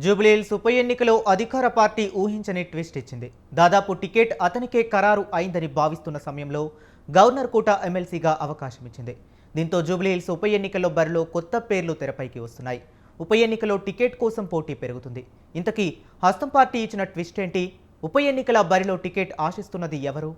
జూబ్లీహిల్స్ ఉప ఎన్నికలో అధికార పార్టీ ఊహించని ట్విస్ట్ ఇచ్చింది. దాదాపు టికెట్ అతనికే ఖరారు అయిందని భావిస్తున్న సమయంలో గవర్నర్ కోట ఎమ్మెల్సీగా అవకాశం ఇచ్చింది. దీంతో జూబ్లీహిల్స్ ఉప ఎన్నికల్లో బరిలో కొత్త పేర్లు తెరపైకి వస్తున్నాయి. ఉప ఎన్నికలో టికెట్ కోసం పోటీ పెరుగుతుంది. ఇంతకీ హస్తం పార్టీ ఇచ్చిన ట్విస్ట్ ఏంటి? ఉప ఎన్నికల బరిలో టికెట్ ఆశిస్తున్నది ఎవరు?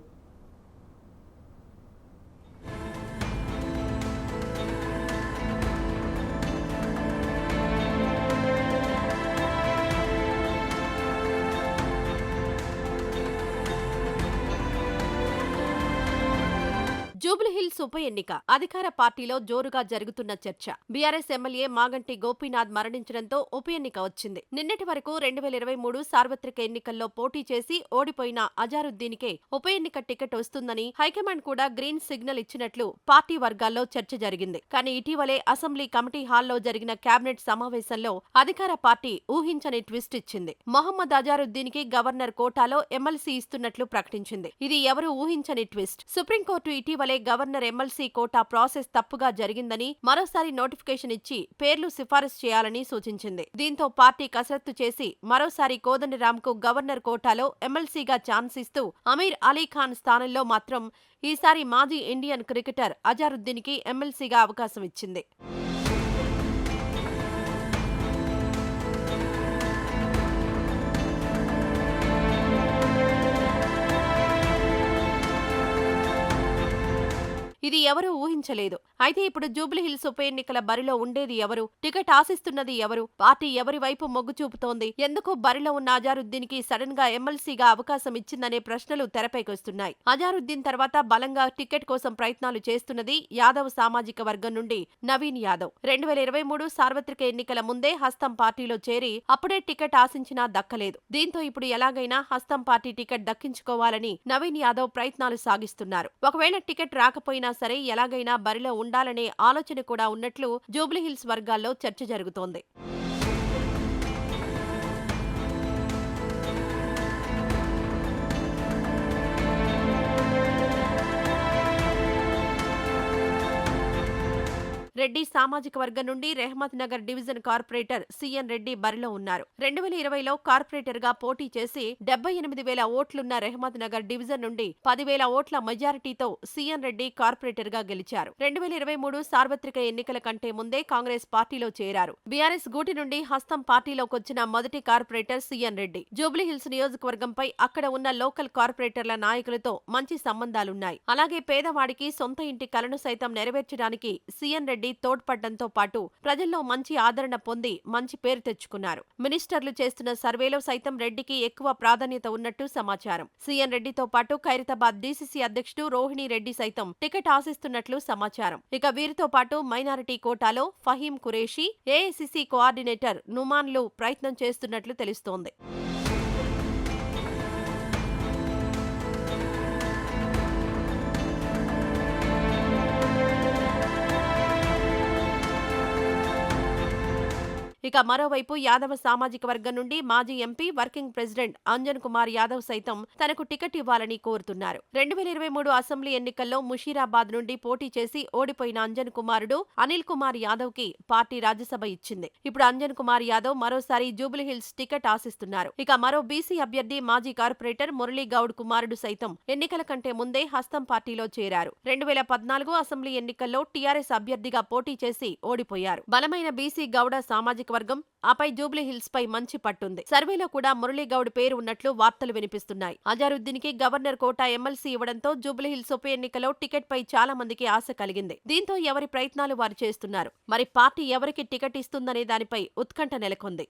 జూబ్లీహిల్స్ ఉప ఎన్నిక అధికార పార్టీలో జోరుగా జరుగుతున్న చర్చ. బీఆర్ఎస్ ఎమ్మెల్యే మాగంటి గోపీనాథ్ మరణించడంతో ఉప ఎన్నిక వచ్చింది. నిన్నటి వరకు 2023 సార్వత్రిక ఎన్నికల్లో పోటీ చేసి ఓడిపోయిన అజారుద్దీన్కే ఉప ఎన్నిక టికెట్ వస్తుందని హైకమాండ్ కూడా గ్రీన్ సిగ్నల్ ఇచ్చినట్లు పార్టీ వర్గాల్లో చర్చ జరిగింది. కానీ ఇటీవలే అసెంబ్లీ కమిటీ హాల్లో జరిగిన కేబినెట్ సమావేశంలో అధికార పార్టీ ఊహించని ట్విస్ట్ ఇచ్చింది. మొహమ్మద్ అజారుద్దీన్కి గవర్నర్ కోటాలో ఎమ్మెల్సీ ఇస్తున్నట్లు ప్రకటించింది. ఇది ఎవరు ఊహించని ట్విస్ట్. సుప్రీంకోర్టు ఇటీవలే గవర్నర్ ఎమ్మెల్సీ కోటా ప్రాసెస్ తప్పుగా జరిగిందని మరోసారి నోటిఫికేషన్ ఇచ్చి పేర్లు సిఫారసు చేయాలని సూచించింది. దీంతో పార్టీ కసరత్తు చేసి మరోసారి కోదండరాంకు గవర్నర్ కోటాలో ఎమ్మెల్సీగా ఛాన్స్ ఇస్తూ అమీర్ అలీఖాన్ స్థానంలో మాత్రం ఈసారి మాజీ ఇండియన్ క్రికెటర్ అజారుద్దీన్కి ఎమ్మెల్సీగా అవకాశం ఇచ్చింది. ఇది ఎవరూ ఊహించలేదు. అయితే ఇప్పుడు జూబ్లీహిల్స్ ఉప ఎన్నికల బరిలో ఉండేది ఎవరు? టికెట్ ఆశిస్తున్నది ఎవరు? పార్టీ ఎవరి వైపు మొగ్గు చూపుతోంది? ఎందుకు బరిలో ఉన్న అజారుద్దీన్కి సడన్ గా ఎమ్మెల్సీగా అవకాశం ఇచ్చిందనే ప్రశ్నలు తెరపైకొస్తున్నాయి. అజారుద్దీన్ తర్వాత బలంగా టికెట్ కోసం ప్రయత్నాలు చేస్తున్నది యాదవ్ సామాజిక వర్గం నుండి నవీన్ యాదవ్. 2023 సార్వత్రిక ఎన్నికల ముందే హస్తం పార్టీలో చేరి అప్పుడే టికెట్ ఆశించినా దక్కలేదు. దీంతో ఇప్పుడు ఎలాగైనా హస్తం పార్టీ టికెట్ దక్కించుకోవాలని నవీన్ యాదవ్ ప్రయత్నాలు సాగిస్తున్నారు. ఒకవేళ టికెట్ రాకపోయినా సరే ఎలాగైనా బరిలో ఉండాలనే ఆలోచన కూడా ఉన్నట్లు జూబ్లీహిల్స్ వర్గాల్లో చర్చ జరుగుతోంది. రెడ్డి సామాజిక వర్గం నుండి Rahmat Nagar division corporator CN Reddy బరిలో ఉన్నారు. 2020లో కార్పొరేటర్ గా పోటీ చేసి 78,000 ఓట్లున్న రెహమత్ నగర్ డివిజన్ నుండి 10,000 ఓట్ల మెజారిటీతో సిఎన్ రెడ్డి కార్పొరేటర్ గా గెలిచారు. 2023 సార్వత్రిక ఎన్నికల కంటే ముందే కాంగ్రెస్ పార్టీలో చేరారు. బీఆర్ఎస్ గూటి నుండి హస్తం పార్టీలోకొచ్చిన మొదటి కార్పొరేటర్ సిఎన్ రెడ్డి. జూబ్లీహిల్స్ నియోజకవర్గంపై అక్కడ ఉన్న లోకల్ కార్పొరేటర్ల నాయకులతో మంచి సంబంధాలున్నాయి. అలాగే పేదవాడికి సొంత ఇంటి కలను సైతం నెరవేర్చడానికి సిఎన్ రెడ్డి తోడ్పడ్డంతో పాటు ప్రజల్లో మంచి ఆదరణ పొంది మంచి పేరు తెచ్చుకున్నారు. మినిస్టర్లు చేస్తున్న సర్వేలో సైతం రెడ్డికి ఎక్కువ ప్రాధాన్యత ఉన్నట్టు సమాచారం. సీఎన్ రెడ్డితో పాటు ఖైరతాబాద్ డీసీసీ అధ్యక్షుడు రోహిణి రెడ్డి సైతం టికెట్ ఆశిస్తున్నట్లు సమాచారం. ఇక వీరితో పాటు మైనారిటీ కోటాలో ఫహీం ఖురేషీ, ఏఐసీసీ కోఆర్డినేటర్ నుమాన్లు ప్రయత్నం చేస్తున్నట్లు తెలుస్తోంది. ఇక మరోవైపు యాదవ సామాజిక వర్గం నుండి మాజీ MP working president Anjan Kumar Yadav సైతం తనకు టికెట్ ఇవ్వాలని కోరుతున్నారు. 2023 అసెంబ్లీ ఎన్నికల్లో ముషీరాబాద్ నుండి పోటీ చేసి ఓడిపోయిన అంజన్ కుమారుడు అనిల్ కుమార్ యాదవ్ కి పార్టీ రాజ్యసభ ఇచ్చింది. ఇప్పుడు అంజన్ కుమార్ యాదవ్ మరోసారి జూబ్లీహిల్స్ టికెట్ ఆశిస్తున్నారు. ఇక మరో బీసీ అభ్యర్థి మాజీ కార్పొరేటర్ మురళీ గౌడ్ కుమారుడు సైతం ఎన్నికల కంటే ముందే హస్తం పార్టీలో చేరారు. 2014 అసెంబ్లీ ఎన్నికల్లో టీఆర్ఎస్ అభ్యర్థిగా పోటీ చేసి ఓడిపోయారు. బలమైన బీసీ గౌడ సామాజిక వర్గం ఆపై జూబ్లీహిల్స్ పై మంచి పట్టుంది. సర్వేలో కూడా మురళీగౌడ్ పేరు ఉన్నట్లు వార్తలు వినిపిస్తున్నాయి. అజారుద్దీన్ కి గవర్నర్ కోటా ఎమ్మెల్సీ ఇవ్వడంతో జూబ్లీహిల్స్ ఉప ఎన్నికలో టికెట్ పై చాలా మందికి ఆశ కలిగింది. దీంతో ఎవరి ప్రయత్నాలు వారు చేస్తున్నారు. మరి పార్టీ ఎవరికి టికెట్ ఇస్తుందనే దానిపై ఉత్కంఠ నెలకొంది.